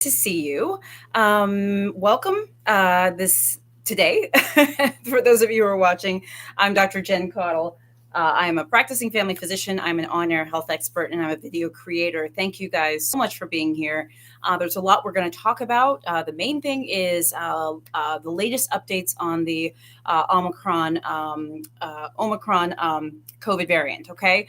to see you. Welcome this today. For those of you who are watching, I'm Dr. Jen Caudle. I'm a practicing family physician. I'm an on-air health expert, and I'm a video creator. Thank you guys so much for being here. There's a lot we're going to talk about. The main thing is the latest updates on the Omicron COVID variant. Okay.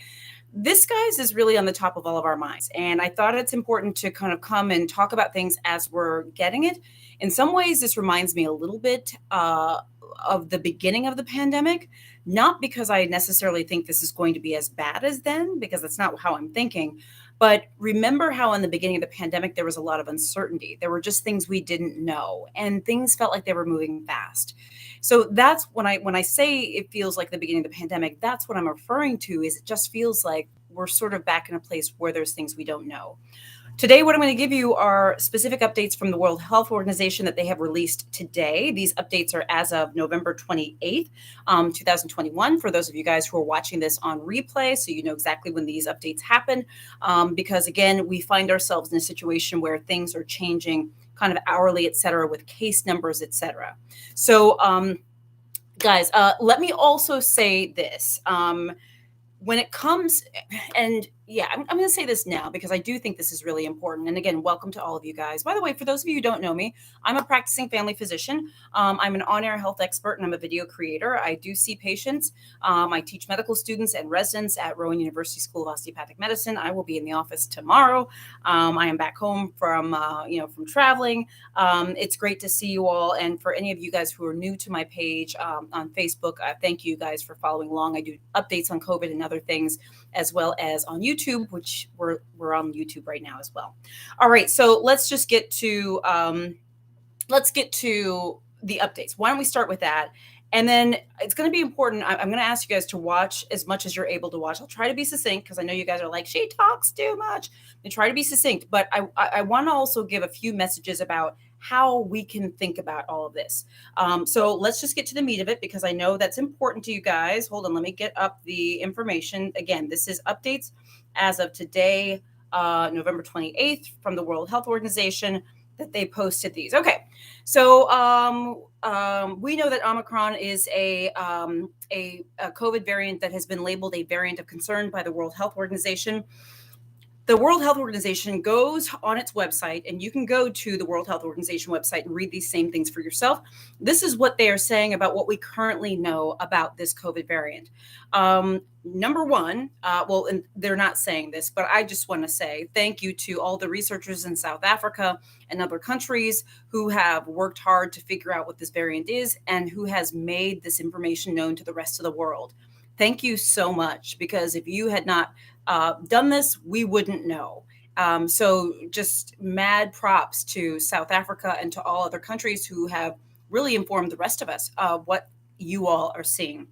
This, guys, is really on the top of all of our minds. And I thought it's important to kind of come and talk about things as we're getting it. In some ways, this reminds me a little bit of the beginning of the pandemic, not because I necessarily think this is going to be as bad as then, because that's not how I'm thinking. But remember how in the beginning of the pandemic, there was a lot of uncertainty. There were just things we didn't know, and things felt like they were moving fast. So that's when I say it feels like the beginning of the pandemic, that's what I'm referring to. Is it just feels like we're sort of back in a place where there's things we don't know. Today, what I'm going to give you are specific updates from the World Health Organization that they have released today. These updates are as of November 28th, 2021, for those of you guys who are watching this on replay, so you know exactly when these updates happen. Because again, we find ourselves in a situation where things are changing kind of hourly, et cetera, with case numbers, et cetera. So, guys, let me also say this. When it comes, and yeah, I'm going to say this now because I do think this is really important. And again, welcome to all of you guys. By the way, for those of you who don't know me, I'm a practicing family physician. I'm an on-air health expert and I'm a video creator. I do see patients. I teach medical students and residents at Rowan University School of Osteopathic Medicine. I will be in the office tomorrow. I am back home from traveling. It's great to see you all. And for any of you guys who are new to my page on Facebook, thank you guys for following along. I do updates on COVID and other things, as well as on YouTube, which we're on YouTube right now as well. All right, so let's just get to the updates. Why don't we start with that? And then it's going to be important. I'm going to ask you guys to watch as much as you're able to watch. I'll try to be succinct because I know you guys are like, she talks too much. I try to be succinct, but I want to also give a few messages about how we can think about all of this. So let's just get to the meat of it because I know that's important to you guys. Hold on, let me get up the information. Again, this is updates as of today, November 28th, from the World Health Organization, that they posted these. Okay, so we know that Omicron is a COVID variant that has been labeled a variant of concern by the World Health Organization. The World Health Organization goes on its website, and you can go to the World Health Organization website and read these same things for yourself. This is what they are saying about what we currently know about this COVID variant. Number one, and they're not saying this, but I just want to say thank you to all the researchers in South Africa and other countries who have worked hard to figure out what this variant is and who has made this information known to the rest of the world. Thank you so much, because if you had not done this, we wouldn't know. So just mad props to South Africa and to all other countries who have really informed the rest of us of what you all are seeing.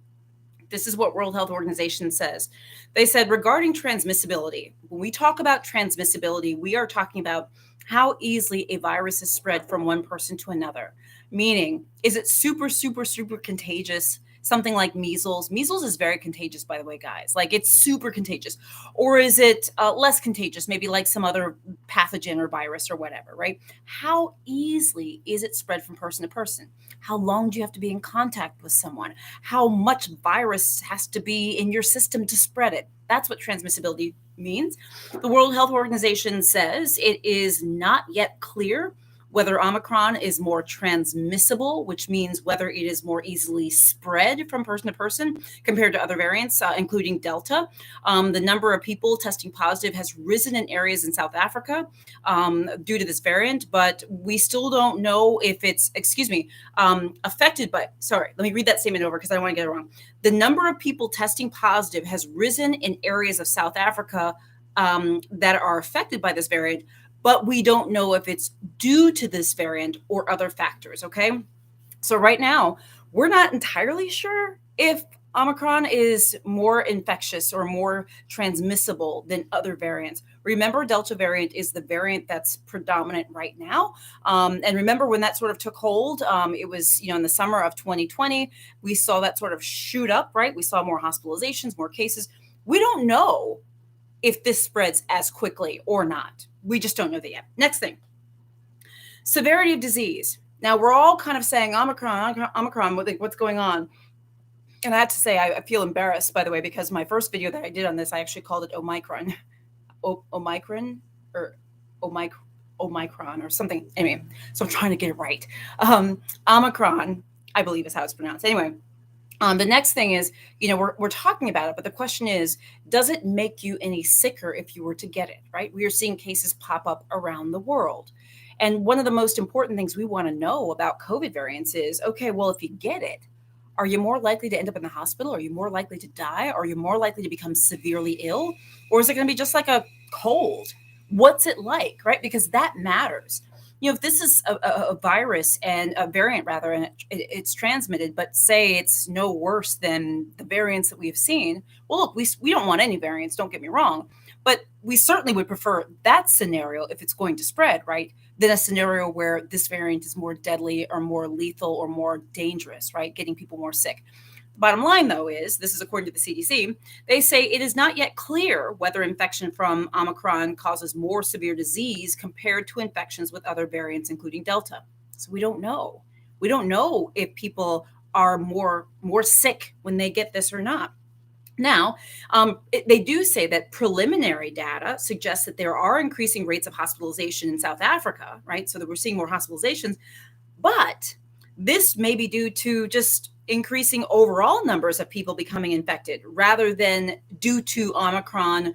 This is what World Health Organization says. They said, regarding transmissibility, when we talk about transmissibility, we are talking about how easily a virus is spread from one person to another. Meaning, is it super, super, super contagious? Something like measles. Measles is very contagious, by the way, guys. Like, it's super contagious. Or is it less contagious, maybe like some other pathogen or virus or whatever, right? How easily is it spread from person to person? How long do you have to be in contact with someone? How much virus has to be in your system to spread it? That's what transmissibility means. The World Health Organization says it is not yet clear whether Omicron is more transmissible, which means whether it is more easily spread from person to person compared to other variants, including Delta. The number of people testing positive has risen in areas in South Africa due to this variant, but we still don't know if it's, affected by, sorry, let me read that statement over because I don't want to get it wrong. The number of people testing positive has risen in areas of South Africa that are affected by this variant, but we don't know if it's due to this variant or other factors, okay? So right now, we're not entirely sure if Omicron is more infectious or more transmissible than other variants. Remember, Delta variant is the variant that's predominant right now. And remember when that sort of took hold, it was, in the summer of 2020, we saw that sort of shoot up, right? We saw more hospitalizations, more cases. We don't know if this spreads as quickly or not. We just don't know that yet. Next thing. Severity of disease. Now we're all kind of saying Omicron, what's going on? And I have to say, I feel embarrassed, by the way, because my first video that I did on this, I actually called it Omicron, Omicron, or Omicron, or something. Anyway, so I'm trying to get it right. Omicron, I believe, is how it's pronounced. Anyway, the next thing is, we're talking about it, but the question is, does it make you any sicker if you were to get it, right? We are seeing cases pop up around the world. And one of the most important things we want to know about COVID variants is, okay, well, if you get it, are you more likely to end up in the hospital? Are you more likely to die? Are you more likely to become severely ill? Or is it going to be just like a cold? What's it like, right? Because that matters. If this is a virus and a variant rather, and it's transmitted, but say it's no worse than the variants that we have seen, well, look, we don't want any variants, don't get me wrong, but we certainly would prefer that scenario if it's going to spread, right, than a scenario where this variant is more deadly or more lethal or more dangerous, right, getting people more sick. Bottom line, though, is this is according to the CDC. They say it is not yet clear whether infection from Omicron causes more severe disease compared to infections with other variants, including Delta. So we don't know. We don't know if people are more sick when they get this or not. Now, they do say that preliminary data suggests that there are increasing rates of hospitalization in South Africa, right? So that we're seeing more hospitalizations, but this may be due to just increasing overall numbers of people becoming infected rather than due to Omicron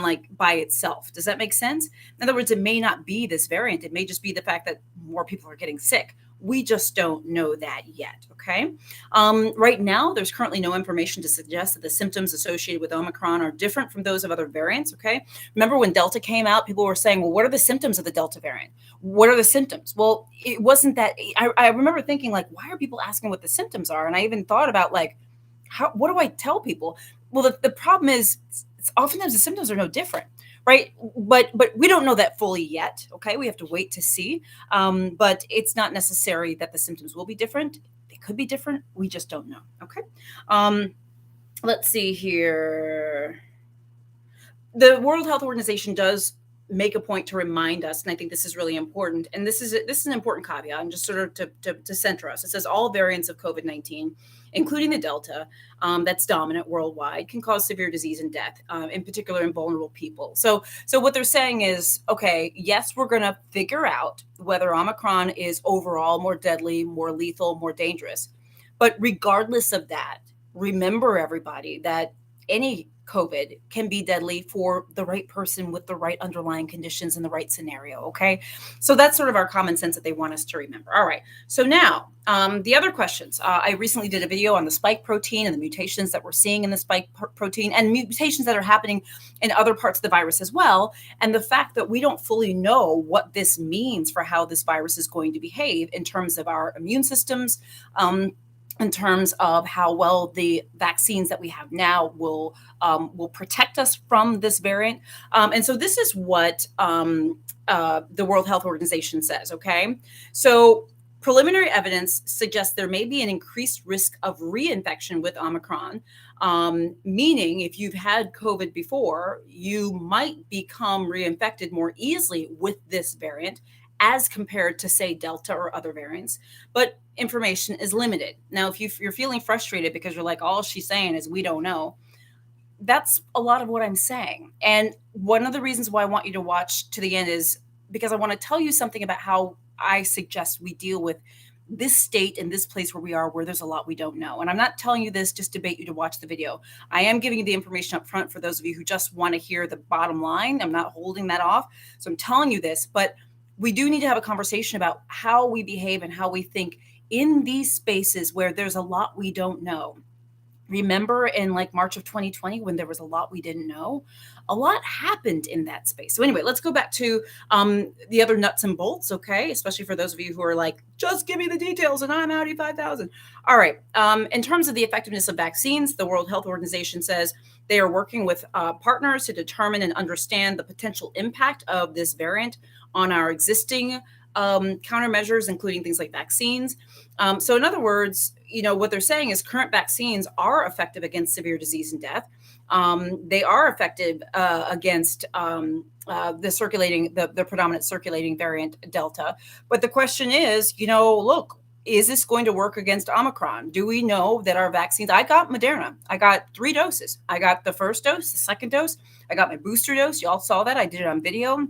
like by itself. Does that make sense? In other words, it may not be this variant. It may just be the fact that more people are getting sick. We just don't know that yet, okay? Right now, there's currently no information to suggest that the symptoms associated with Omicron are different from those of other variants, okay? Remember when Delta came out, people were saying, well, what are the symptoms of the Delta variant? What are the symptoms? Well, it wasn't that, I remember thinking, like, why are people asking what the symptoms are? And I even thought about, like, what do I tell people? Well, the problem is oftentimes the symptoms are no different. Right. But we don't know that fully yet. OK, we have to wait to see. But it's not necessary that the symptoms will be different. They could be different. We just don't know. OK, let's see here. The World Health Organization does make a point to remind us, and I think this is really important. And this is an important caveat, and just sort of to center us. It says all variants of COVID-19, including the Delta, that's dominant worldwide, can cause severe disease and death, in particular in vulnerable people. So what they're saying is, okay, yes, we're going to figure out whether Omicron is overall more deadly, more lethal, more dangerous. But regardless of that, remember, everybody, that any COVID can be deadly for the right person with the right underlying conditions in the right scenario. Okay. So that's sort of our common sense that they want us to remember. All right. So now the other questions. I recently did a video on the spike protein and the mutations that we're seeing in the spike protein and mutations that are happening in other parts of the virus as well. And the fact that we don't fully know what this means for how this virus is going to behave in terms of our immune systems, in terms of how well the vaccines that we have now will protect us from this variant. And so this is what the World Health Organization says, okay? So preliminary evidence suggests there may be an increased risk of reinfection with Omicron, meaning if you've had COVID before, you might become reinfected more easily with this variant as compared to, say, Delta or other variants. But information is limited. Now, if you're feeling frustrated because you're like, all she's saying is we don't know, that's a lot of what I'm saying. And one of the reasons why I want you to watch to the end is because I want to tell you something about how I suggest we deal with this state and this place where we are, where there's a lot we don't know. And I'm not telling you this just to bait you to watch the video. I am giving you the information up front for those of you who just want to hear the bottom line. I'm not holding that off. So I'm telling you this, but we do need to have a conversation about how we behave and how we think in these spaces where there's a lot we don't know. Remember in like March of 2020, when there was a lot we didn't know, a lot happened in that space. So anyway, let's go back to the other nuts and bolts, okay? Especially for those of you who are like, just give me the details and I'm Audi 5000. All right. In terms of the effectiveness of vaccines, the World Health Organization says they are working with partners to determine and understand the potential impact of this variant on our existing countermeasures, including things like vaccines. So in other words, what they're saying is current vaccines are effective against severe disease and death. They are effective against the predominant circulating variant Delta. But the question is, look, is this going to work against Omicron? Do we know that our vaccines? I got Moderna. I got 3 doses. I got the first dose, the second dose. I got my booster dose. Y'all saw that. I did it on video.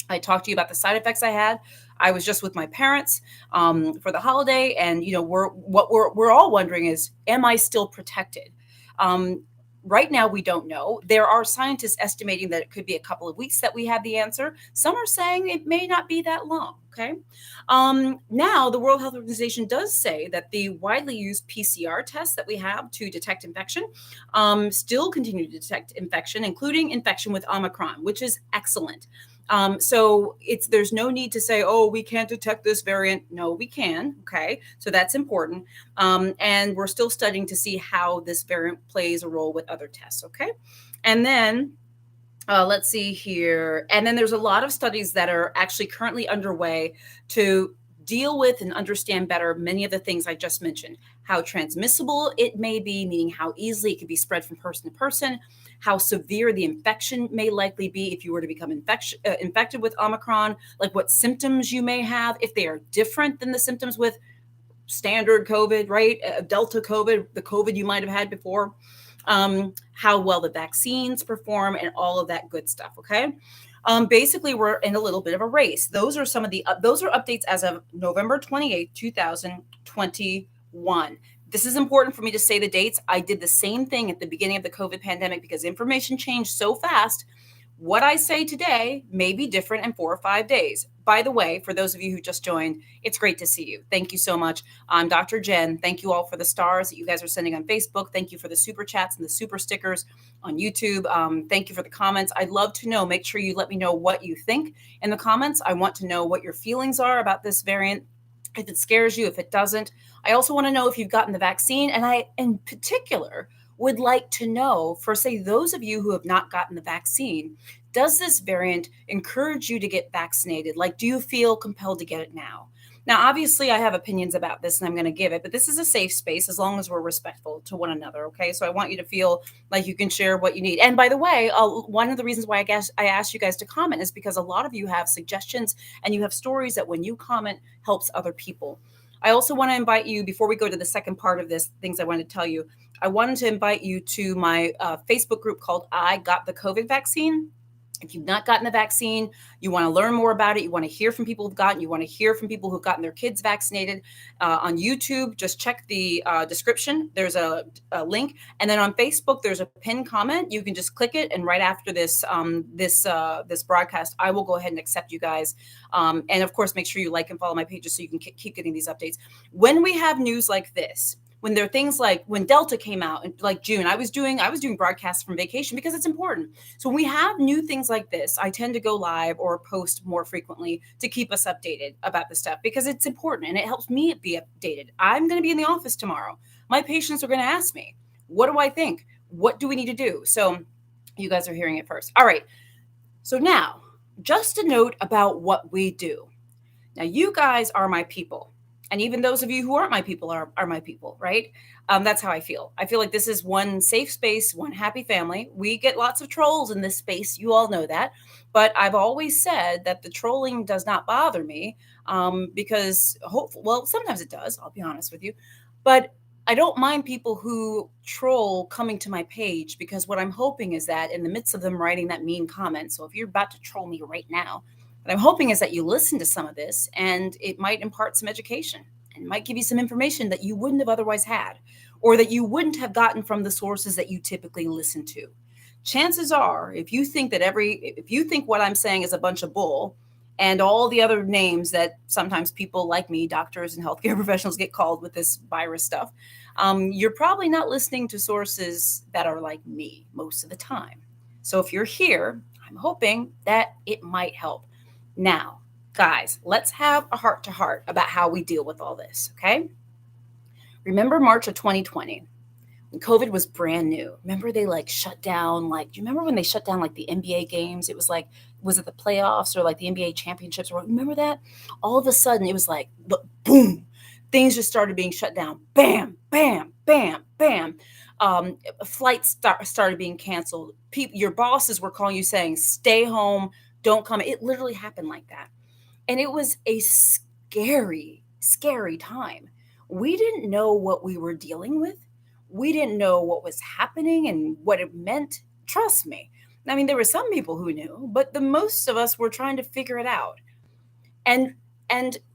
I talked to you about the side effects I had. I was just with my parents for the holiday, and we're all wondering is, am I still protected? Right now, we don't know. There are scientists estimating that it could be a couple of weeks that we have the answer. Some are saying it may not be that long. Okay. Now, the World Health Organization does say that the widely used PCR tests that we have to detect infection still continue to detect infection, including infection with Omicron, which is excellent. So there's no need to say, oh, we can't detect this variant. No, we can. Okay. So that's important. And we're still studying to see how this variant plays a role with other tests. Okay. And then let's see here. And then there's a lot of studies that are actually currently underway to deal with and understand better many of the things I just mentioned, how transmissible it may be, meaning how easily it could be spread from person to person, how severe the infection may likely be if you were to become infected with Omicron, like what symptoms you may have, if they are different than the symptoms with standard COVID, right? Delta COVID, the COVID you might have had before, how well the vaccines perform, and all of that good stuff. Okay. Basically, we're in a little bit of a race. Those are those are updates as of November 28th, 2021. This is important for me to say the dates. I did the same thing at the beginning of the COVID pandemic because information changed so fast. What I say today may be different in 4 or 5 days. By the way, for those of you who just joined, it's great to see you. Thank you so much. I'm Dr. Jen. Thank you all for the stars that you guys are sending on Facebook. Thank you for the super chats and the super stickers on YouTube. Thank you for the comments. I'd love to know. Make sure you let me know what you think in the comments. I want to know what your feelings are about this variant, if it scares you, if it doesn't. I also want to know if you've gotten the vaccine. And I, in particular, would like to know, for say those of you who have not gotten the vaccine, does this variant encourage you to get vaccinated? Like, do you feel compelled to get it now? Now, obviously, I have opinions about this and I'm going to give it, but this is a safe space as long as we're respectful to one another. Okay. So I want you to feel like you can share what you need. And by the way, one of the reasons why I asked you guys to comment is because a lot of you have suggestions and you have stories that when you comment helps other people. I also want to invite you, before we go to the second part of this, things I wanted to tell you, I wanted to invite you to my Facebook group called I Got the COVID Vaccine. If you've not gotten the vaccine, you want to learn more about it, you want to hear from people who've gotten, you want to hear from people who've gotten their kids vaccinated, on YouTube, just check the description. There's a link. And then on Facebook, there's a pinned comment. You can just click it. And right after this broadcast, I will go ahead and accept you guys. And of course, make sure you like and follow my pages so you can keep getting these updates. When we have news like this, when there are things like when Delta came out in like June, I was doing broadcasts from vacation because it's important. So when we have new things like this, I tend to go live or post more frequently to keep us updated about the stuff because it's important and it helps me be updated. I'm going to be in the office tomorrow. My patients are going to ask me, what do I think? What do we need to do? So you guys are hearing it first. All right. So now, just a note about what we do. Now, you guys are my people. And even those of you who aren't my people are my people, right? That's how I feel. I feel like this is one safe space, one happy family. We get lots of trolls in this space. You all know that. But I've always said that the trolling does not bother me because, sometimes it does, I'll be honest with you. But I don't mind people who troll coming to my page because what I'm hoping is that in the midst of them writing that mean comment, so if you're about to troll me right now, what I'm hoping is that you listen to some of this and it might impart some education and might give you some information that you wouldn't have otherwise had or that you wouldn't have gotten from the sources that you typically listen to. Chances are, if you think what I'm saying is a bunch of bull and all the other names that sometimes people like me, doctors and healthcare professionals, get called with this virus stuff, you're probably not listening to sources that are like me most of the time. So if you're here, I'm hoping that it might help. Now, guys, let's have a heart-to-heart about how we deal with all this, okay? Remember March of 2020, when COVID was brand new. Remember they shut down, do you remember when they shut down the NBA games? It was was it the playoffs or the NBA championships? Remember that? All of a sudden, it was boom, things just started being shut down. Bam, bam, bam, bam. Flights started being canceled. Your bosses were calling you saying, stay home, Don't come. It literally happened like that. And it was a scary, scary time. We didn't know what we were dealing with. We didn't know what was happening and what it meant. Trust me. I mean, there were some people who knew, but the most of us were trying to figure it out. And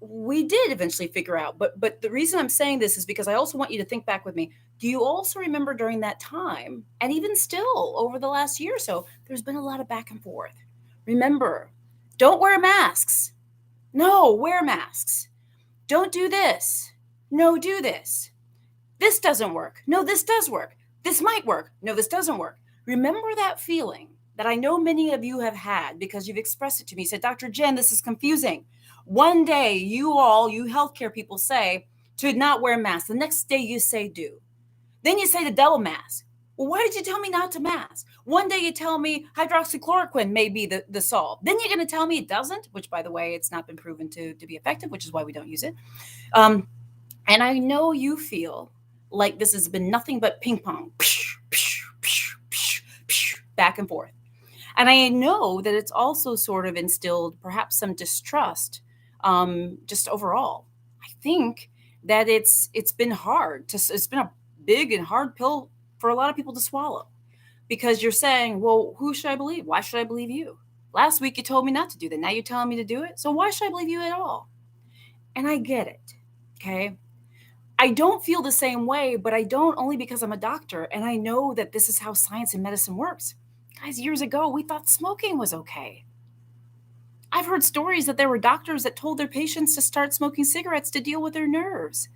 we did eventually figure out. But the reason I'm saying this is because I also want you to think back with me. Do you also remember during that time, and even still over the last year or so, there's been a lot of back and forth. Remember, don't wear masks. No, wear masks. Don't do this. No, do this. This doesn't work. No, this does work. This might work. No, this doesn't work. Remember that feeling that I know many of you have had because you've expressed it to me. You said, Dr. Jen, this is confusing. One day, you healthcare people say to not wear masks. The next day, you say do. Then you say to double mask. Well, why did you tell me not to mask? One day you tell me hydroxychloroquine may be the solve. Then you're going to tell me it doesn't, which, by the way, it's not been proven to be effective, which is why we don't use it. And I know you feel like this has been nothing but ping pong, back and forth. And I know that it's also sort of instilled perhaps some distrust just overall. I think that it's been hard. It's been a big and hard pill for a lot of people to swallow because you're saying, well, who should I believe? Why should I believe you? Last week you told me not to do that. Now you're telling me to do it. So why should I believe you at all? And I get it. Okay. I don't feel the same way, but I don't only because I'm a doctor and I know that this is how science and medicine works. Guys, years ago, we thought smoking was okay. I've heard stories that there were doctors that told their patients to start smoking cigarettes to deal with their nerves.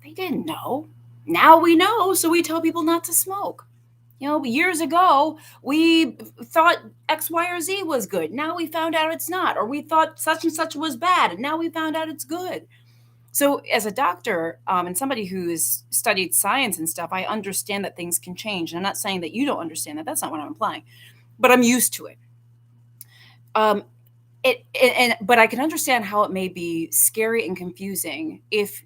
They didn't know. Now we know, so we tell people not to smoke. Years ago, we thought X, Y, or Z was good. Now we found out it's not. Or we thought such and such was bad, and now we found out it's good. So as a doctor and somebody who's studied science and stuff, I understand that things can change. And I'm not saying that you don't understand that. That's not what I'm implying. But I'm used to it. But I can understand how it may be scary and confusing if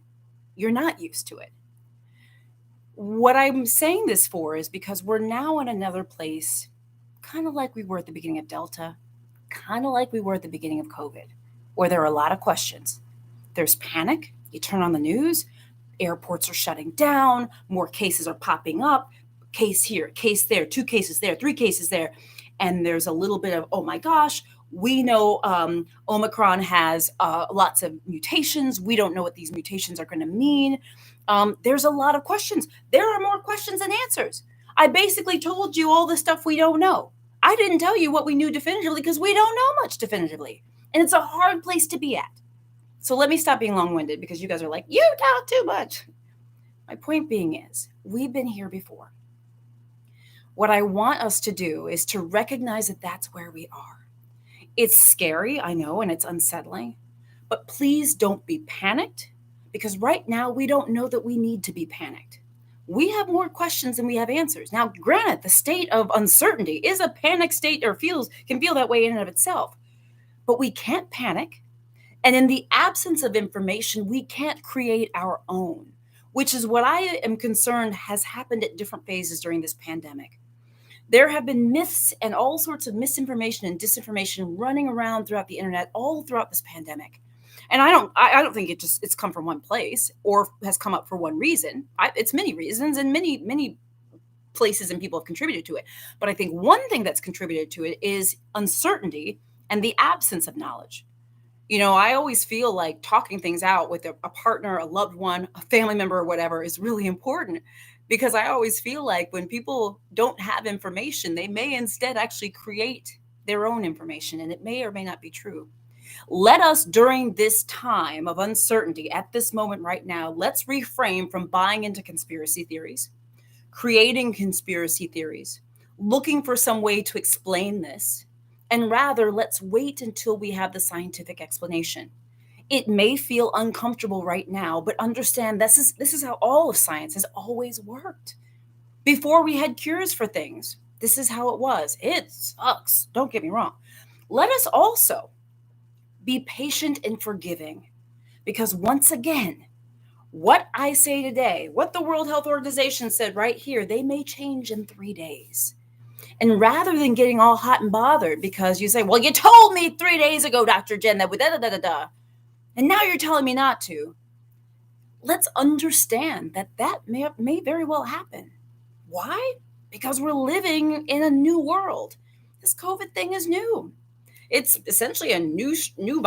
you're not used to it. What I'm saying this for is because we're now in another place, kind of like we were at the beginning of Delta, kind of like we were at the beginning of COVID, where there are a lot of questions. There's panic. You turn on the news, airports are shutting down, more cases are popping up, case here, case there, 2 cases there, 3 cases there. And there's a little bit of, oh my gosh, we know Omicron has lots of mutations. We don't know what these mutations are going to mean. There's a lot of questions. There are more questions than answers. I basically told you all the stuff we don't know. I didn't tell you what we knew definitively because we don't know much definitively. And it's a hard place to be at. So let me stop being long-winded because you guys are like, you talk too much. My point being is, we've been here before. What I want us to do is to recognize that that's where we are. It's scary, I know, and it's unsettling, but please don't be panicked because right now we don't know that we need to be panicked. We have more questions than we have answers. Now, granted, the state of uncertainty is a panic state or can feel that way in and of itself, but we can't panic. And in the absence of information, we can't create our own, which is what I am concerned has happened at different phases during this pandemic. There have been myths and all sorts of misinformation and disinformation running around throughout the internet all throughout this pandemic. And I don't think it's come from one place or has come up for one reason. It's many reasons and many places and people have contributed to it. But I think one thing that's contributed to it is uncertainty and the absence of knowledge. I always feel like talking things out with a partner, a loved one, a family member, or whatever is really important because I always feel like when people don't have information, they may instead actually create their own information, and it may or may not be true. Let us, during this time of uncertainty, at this moment right now, let's refrain from buying into conspiracy theories, creating conspiracy theories, looking for some way to explain this. And rather, let's wait until we have the scientific explanation. It may feel uncomfortable right now, but understand this is how all of science has always worked. Before we had cures for things, this is how it was. It sucks. Don't get me wrong. Let us also be patient and forgiving, because once again, what I say today, what the World Health Organization said right here, they may change in 3 days. And rather than getting all hot and bothered because you say, well, you told me 3 days ago, Dr. Jen, that da da da da da, and now you're telling me not to. Let's understand that may very well happen. Why? Because we're living in a new world. This COVID thing is new. It's essentially a new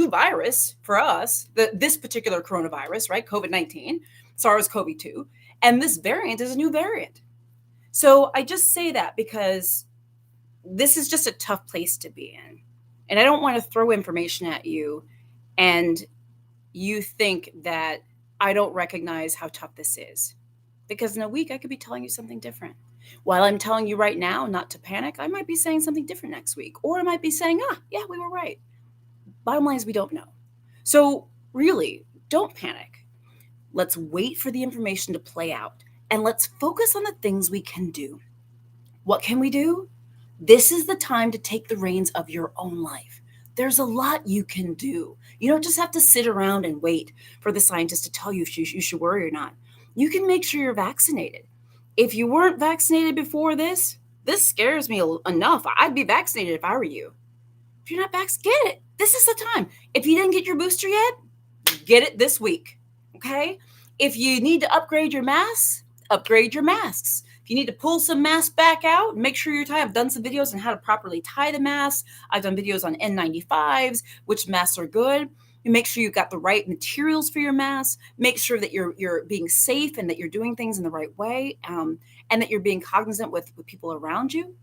virus for us. This particular coronavirus, right? COVID-19, SARS-CoV-2, and this variant is a new variant. So I just say that because this is just a tough place to be in, and I don't want to throw information at you, and you think that I don't recognize how tough this is. Because in a week, I could be telling you something different. While I'm telling you right now not to panic, I might be saying something different next week. Or I might be saying, yeah, we were right. Bottom line is we don't know. So really, don't panic. Let's wait for the information to play out. And let's focus on the things we can do. What can we do? This is the time to take the reins of your own life. There's a lot you can do. You don't just have to sit around and wait for the scientists to tell you if you should worry or not. You can make sure you're vaccinated. If you weren't vaccinated before this scares me enough. I'd be vaccinated if I were you. If you're not vaccinated, get it. This is the time. If you didn't get your booster yet, get it this week, okay? If you need to upgrade your masks, upgrade your masks. If you need to pull some masks back out, make sure you're tied. I've done some videos on how to properly tie the mask. I've done videos on N95s, which masks are good. You make sure you've got the right materials for your mask. Make sure that you're being safe and that you're doing things in the right way, and that you're being cognizant with people around you.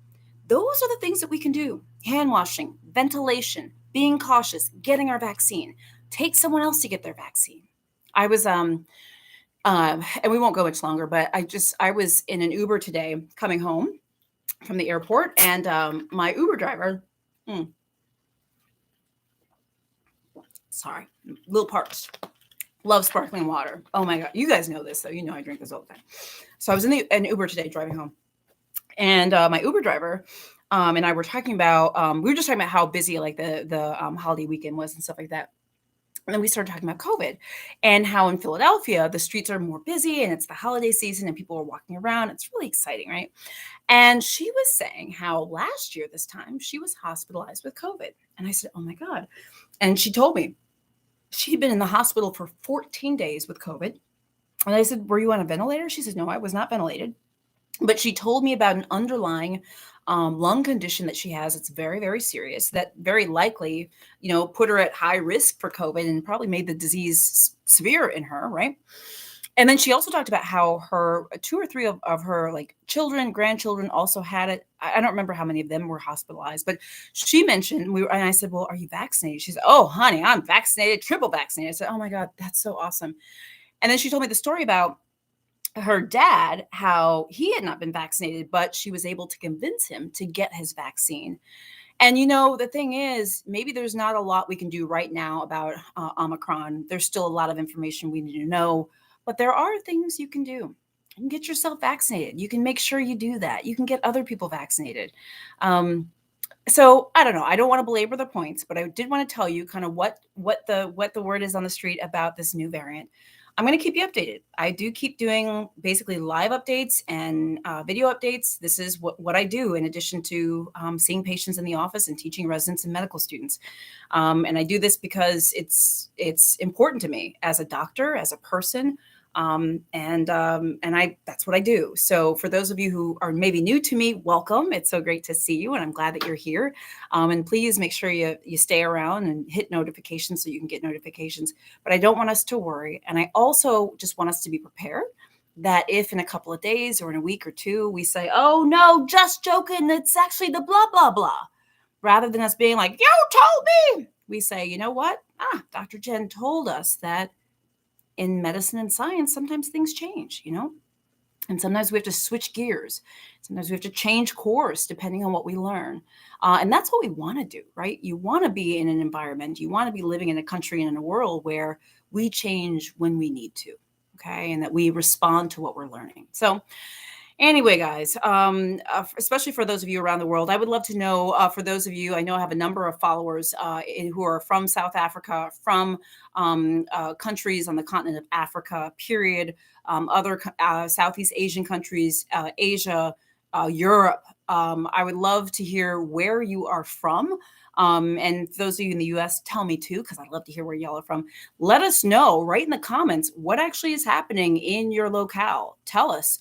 Those are the things that we can do. Hand washing, ventilation, being cautious, getting our vaccine. Take someone else to get their vaccine. I was and we won't go much longer, but I was in an Uber today coming home from the airport, and my Uber driver, sorry, a little parched. Love sparkling water. Oh my God. You guys know this, though. You know I drink this all the time. So I was in an Uber today driving home. And my Uber driver and I were talking about, we were just talking about how busy like the holiday weekend was and stuff like that. And then we started talking about COVID and how in Philadelphia, the streets are more busy and it's the holiday season and people are walking around. It's really exciting, right? And she was saying how last year, this time, she was hospitalized with COVID. And I said, oh my God. And she told me she'd been in the hospital for 14 days with COVID. And I said, were you on a ventilator? She said, no, I was not ventilated. But she told me about an underlying lung condition that she has. It's very, very serious that very likely, put her at high risk for COVID and probably made the disease severe in her, right? And then she also talked about how her 2 or 3 of her like children, grandchildren also had it. I don't remember how many of them were hospitalized, but she mentioned and I said, well, are you vaccinated? She said, oh, honey, I'm vaccinated, triple vaccinated. I said, oh my God, that's so awesome. And then she told me the story about her dad, how he had not been vaccinated, but she was able to convince him to get his vaccine. And, the thing is, maybe there's not a lot we can do right now about Omicron. There's still a lot of information we need to know, but there are things you can do. You can get yourself vaccinated. You can make sure you do that. You can get other people vaccinated. So I don't know. I don't want to belabor the points, but I did want to tell you kind of what the word is on the street about this new variant. I'm going to keep you updated. I do keep doing basically live updates and video updates. This is what I do in addition to seeing patients in the office and teaching residents and medical students. And I do this because it's important to me as a doctor, as a person. And that's what I do. So for those of you who are maybe new to me, welcome. It's so great to see you. And I'm glad that you're here. And please make sure you stay around and hit notifications so you can get notifications. But I don't want us to worry. And I also just want us to be prepared that if in a couple of days or in a week or two, we say, oh no, just joking. It's actually the blah, blah, blah. Rather than us being like, you told me. We say, you know what? Dr. Jen told us that in medicine and science, sometimes things change, and sometimes we have to switch gears. Sometimes we have to change course depending on what we learn. And that's what we want to do, right? You want to be in an environment, you want to be living in a country and in a world where we change when we need to, okay? And that we respond to what we're learning. So anyway, guys, especially for those of you around the world, I would love to know, for those of you, I know I have a number of followers who are from South Africa, from countries on the continent of Africa, period, other Southeast Asian countries, Asia, Europe, I would love to hear where you are from. And those of you in the US, tell me too, because I'd love to hear where y'all are from. Let us know right in the comments what actually is happening in your locale. Tell us,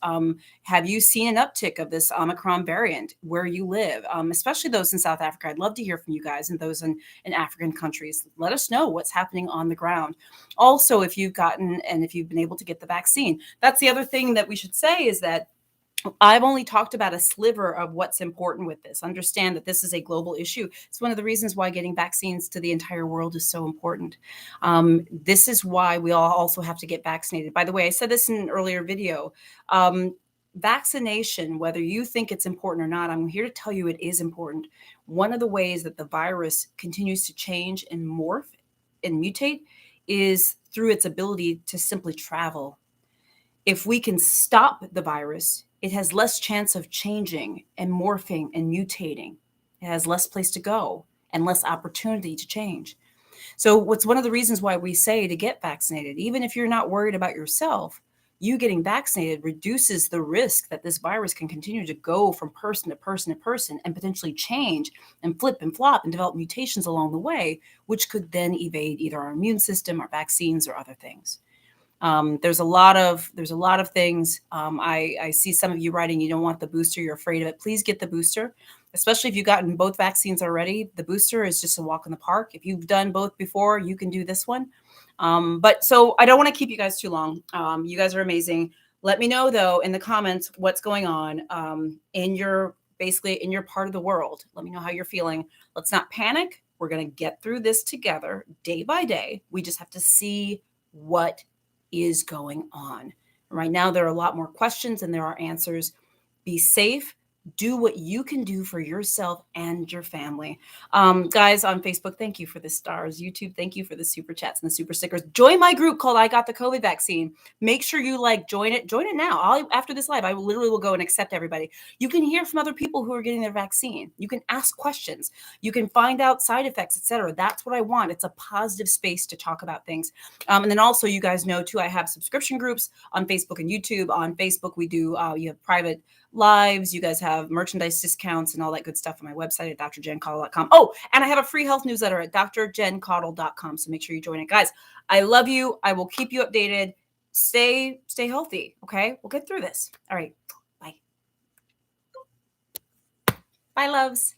have you seen an uptick of this Omicron variant where you live, especially those in South Africa? I'd love to hear from you guys and those in African countries. Let us know what's happening on the ground. Also, if you've gotten and if you've been able to get the vaccine. That's the other thing that we should say is that I've only talked about a sliver of what's important with this. Understand that this is a global issue. It's one of the reasons why getting vaccines to the entire world is so important. This is why we all also have to get vaccinated. By the way, I said this in an earlier video. Vaccination, whether you think it's important or not, I'm here to tell you it is important. One of the ways that the virus continues to change and morph and mutate is through its ability to simply travel. If we can stop the virus, it has less chance of changing and morphing and mutating. It has less place to go and less opportunity to change. So what's one of the reasons why we say to get vaccinated, even if you're not worried about yourself, you getting vaccinated reduces the risk that this virus can continue to go from person to person to person and potentially change and flip and flop and develop mutations along the way, which could then evade either our immune system or vaccines or other things. There's a lot of things. I see some of you writing you don't want the booster, you're afraid of it. Please get the booster, especially if you've gotten both vaccines already. The booster is just a walk in the park. If you've done both before, you can do this one. But so I don't want to keep you guys too long. You guys are amazing. Let me know though in the comments what's going on in your part of the world. Let me know how you're feeling. Let's not panic. We're going to get through this together day by day. We just have to see what is going on. Right now, there are a lot more questions than there are answers. Be safe. Do what you can do for yourself and your family. Guys on Facebook, thank you for the stars. YouTube, thank you for the super chats and the super stickers. Join my group called I Got the COVID Vaccine. Make sure you join it. Join it now. After this live, I literally will go and accept everybody. You can hear from other people who are getting their vaccine. You can ask questions. You can find out side effects, etc. That's what I want. It's a positive space to talk about things. And then also, you guys know too, I have subscription groups on Facebook and YouTube. On Facebook, we do, you have private lives. You guys have merchandise discounts and all that good stuff on my website at drjencaudle.com. Oh, and I have a free health newsletter at drjencaudle.com. So make sure you join it. Guys, I love you. I will keep you updated. Stay healthy. Okay. We'll get through this. All right. Bye. Bye, loves.